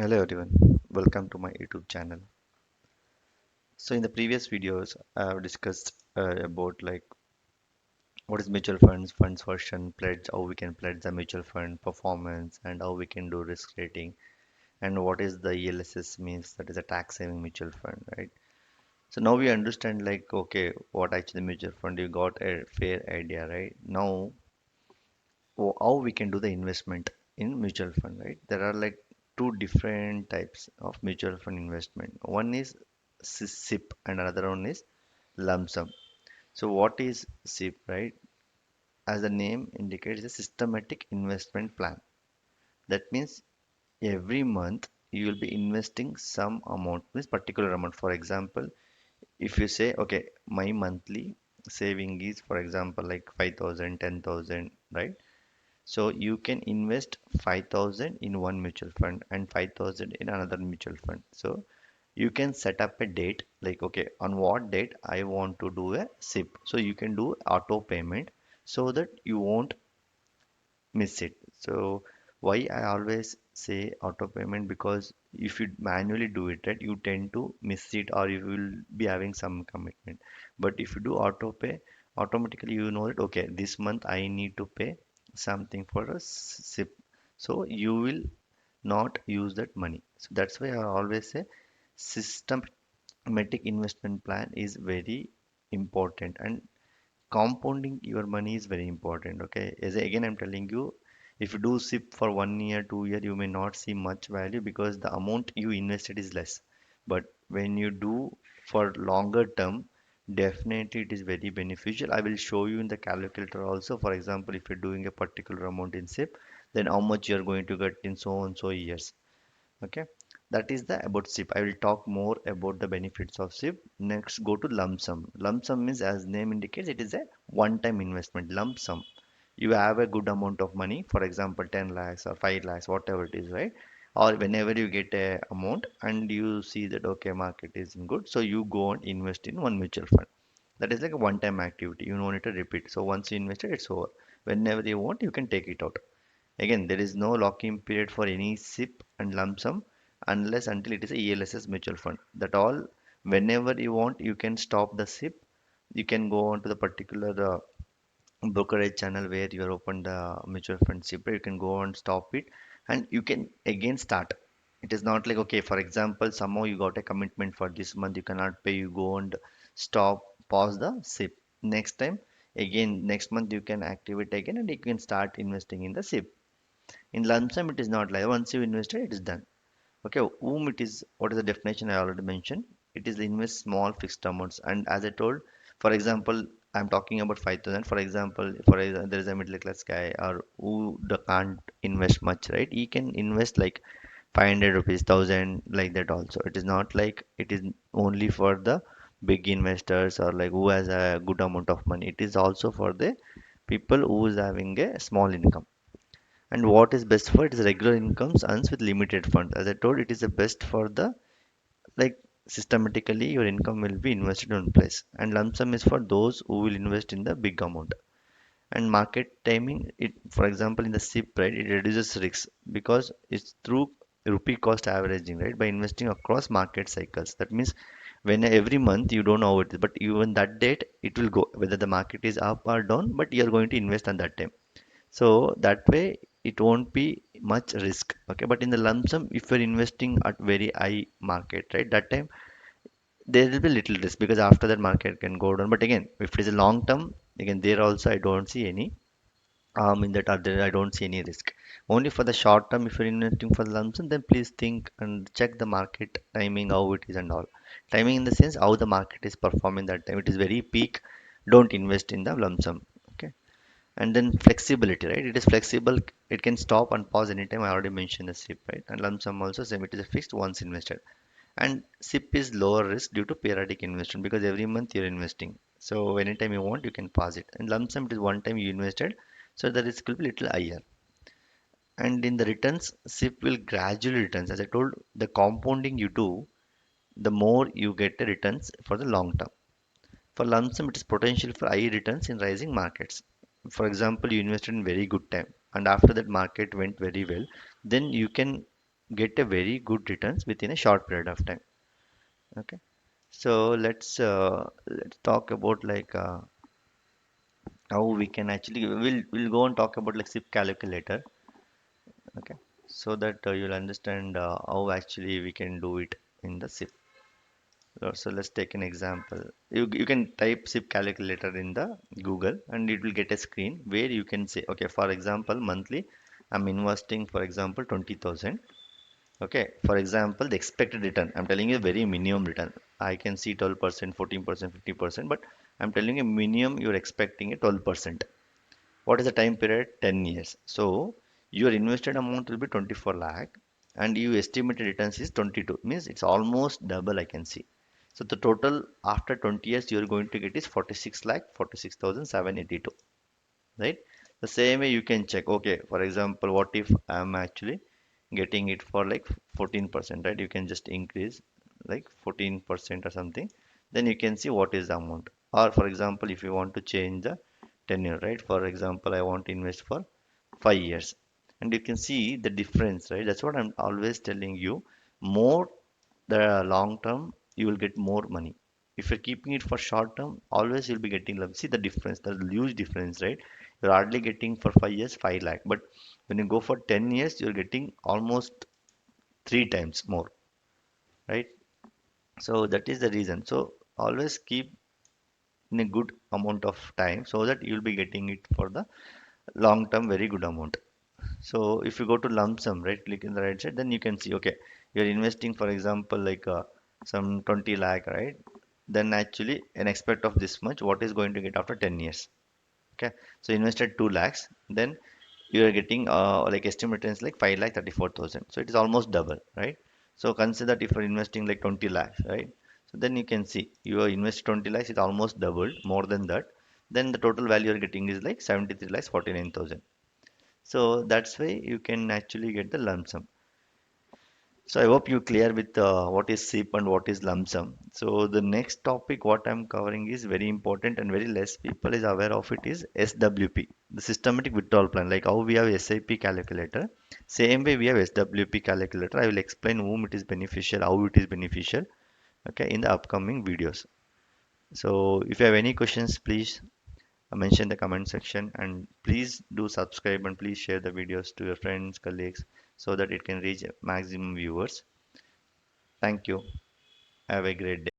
Hello everyone, welcome to my YouTube channel. So in the previous videos, I have discussed about like what is mutual funds, funds version, pledge, how we can pledge the mutual fund performance, and how we can do risk rating, and what is the ELSS means, that is a tax saving mutual fund, right? So now we understand like okay, what actually mutual fund, you got a fair idea, right? Now how we can do the investment in mutual fund, right? There are like two different types of mutual fund investment. One is SIP and another one is lump sum. So what is SIP, right? As the name indicates, a systematic investment plan. That means every month you will be investing some amount, this particular amount. For example, if you say, okay, my monthly saving is, for example, like 5,000, 10,000, right? So you can invest 5,000 in one mutual fund and 5,000 in another mutual fund. So you can set up a date like, okay, on what date I want to do a SIP. So you can do auto payment so that you won't miss it. So why I always say auto payment, because if you manually do it, right, you tend to miss it or you will be having some commitment. But if you do auto pay, automatically you know that okay, this month I need to pay something for a SIP. So you will not use that money. So that's why I always say systematic investment plan is very important, and compounding your money is very important. Okay, as again I'm telling you, if you do SIP for 1 year 2 year, you may not see much value because the amount you invested is less. But when you do for longer term, definitely it is very beneficial. I will show you in the calculator also. For example, if you're doing a particular amount in SIP, then how much you're going to get in so and so years. Okay, that is the about SIP. I will talk more about the benefits of SIP. Next, go to lump sum. Lump sum is, as name indicates, it is a one-time investment. Lump sum. You have a good amount of money, for example, 10 lakhs or 5 lakhs, whatever it is, right? Or whenever you get a amount and you see that okay, market is in good, so you go and invest in one mutual fund. That is like a one-time activity. You don't need to repeat. So once you invested, it's over. Whenever you want, you can take it out. Again, there is no lock-in period for any SIP and lump sum unless until it is a ELSS mutual fund. That all, whenever you want, you can stop the SIP. You can go on to the particular brokerage channel where you are opened the mutual fund SIP. You can go and stop it, and you can again start. It is not like okay, for example, somehow you got a commitment for this month, you cannot pay. You go and stop, pause the SIP. Next time, again, next month you can activate again, and you can start investing in the SIP. In lump sum, it is not like once you invested, it is done. Okay, whom it is, what is the definition I already mentioned? It is invest small fixed amounts. And as I told, for example, I'm talking about 5,000. For example, there is a middle class guy or who can't invest much, right? He can invest like 500 rupees, 1,000, like that also. It is not like it is only for the big investors or like who has a good amount of money. It is also for the people who is having a small income. And what is best for it is regular incomes earns with limited funds. As I told, it is the best for the like systematically your income will be invested in one place. And lump sum is for those who will invest in the big amount. And market timing, it for example in the SIP, right, it reduces risks because it's through rupee cost averaging, right? By investing across market cycles. That means when every month you don't know what it is, but even that date it will go whether the market is up or down, but you are going to invest on that time. So that way it won't be much risk. Okay, but in the lump sum, if you're investing at very high market, right, that time there will be little risk because after that market can go down. But again, if it is a long term, again there also I don't see any in that other, I don't see any risk. Only for the short term, if you're investing for the lump sum, then please think and check the market timing, how it is and all. Timing in the sense how the market is performing that time. It is very peak. Don't invest in the lump sum. Okay. And then flexibility, right? It is flexible. It can stop and pause anytime. I already mentioned the SIP, right? And lump sum also same. It is a fixed once invested. And SIP is lower risk due to periodic investment because every month you're investing. So anytime you want, you can pause it. And lump sum, it is one time you invested, so the risk will be little higher. And in the returns, SIP will gradually returns. As I told, the compounding you do, the more you get the returns for the long term. For lump sum, it is potential for high returns in rising markets. For example, you invested in very good time, and after that market went very well, then you can get a very good returns within a short period of time. Okay, so let's talk about how we can actually we'll go and talk about like SIP calculator. Okay, so that you'll understand how actually we can do it in the SIP. So let's take an example. You can type SIP calculator in the Google and it will get a screen where you can say, okay, for example, monthly, I'm investing, for example, 20,000. Okay, for example, the expected return, I'm telling you very minimum return. I can see 12%, 14%, 50%, but I'm telling you minimum you're expecting a 12%. What is the time period? 10 years. So your invested amount will be 24 lakh and you estimated returns is 22. Means it's almost double I can see. So the total after 20 years you're going to get is 46 lakh 46,782. Right? The same way you can check. Okay, for example, what if I'm actually getting it for like 14%, right? You can just increase like 14% or something. Then you can see what is the amount. Or for example, if you want to change the tenure, right? For example, I want to invest for 5 years. And you can see the difference, right? That's what I'm always telling you. More the long term, you will get more money. If you're keeping it for short term, always you'll be getting love. See the difference, the huge difference, right? You're hardly getting for 5 years 5 lakh, but when you go for 10 years, you're getting almost three times more, right? So that is the reason. So always keep in a good amount of time so that you'll be getting it for the long term very good amount. So if you go to lump sum, right, click in the right side, then you can see, okay, you're investing, for example, some 20 lakh, right? Then actually an expect of this much, what is going to get after 10 years? Okay, so invested 2 lakhs, then you are getting like estimate is like 5 lakh 34,000. So it is almost double, right? So consider that if you're investing like 20 lakhs, right? So then you can see you are invest 20 lakhs, it's almost doubled, more than that. Then the total value you're getting is like 73 lakhs 49,000. So that's why you can actually get the lump sum. So I hope you clear with what is SIP and what is lump sum. So the next topic what I'm covering is very important and very less people is aware of it is SWP, the systematic withdrawal plan. Like how we have SIP calculator, same way we have SWP calculator. I will explain whom it is beneficial, how it is beneficial. Okay, in the upcoming videos. So if you have any questions, please mention in the comment section and please do subscribe and please share the videos to your friends, colleagues so that it can reach maximum viewers. Thank you. Have a great day.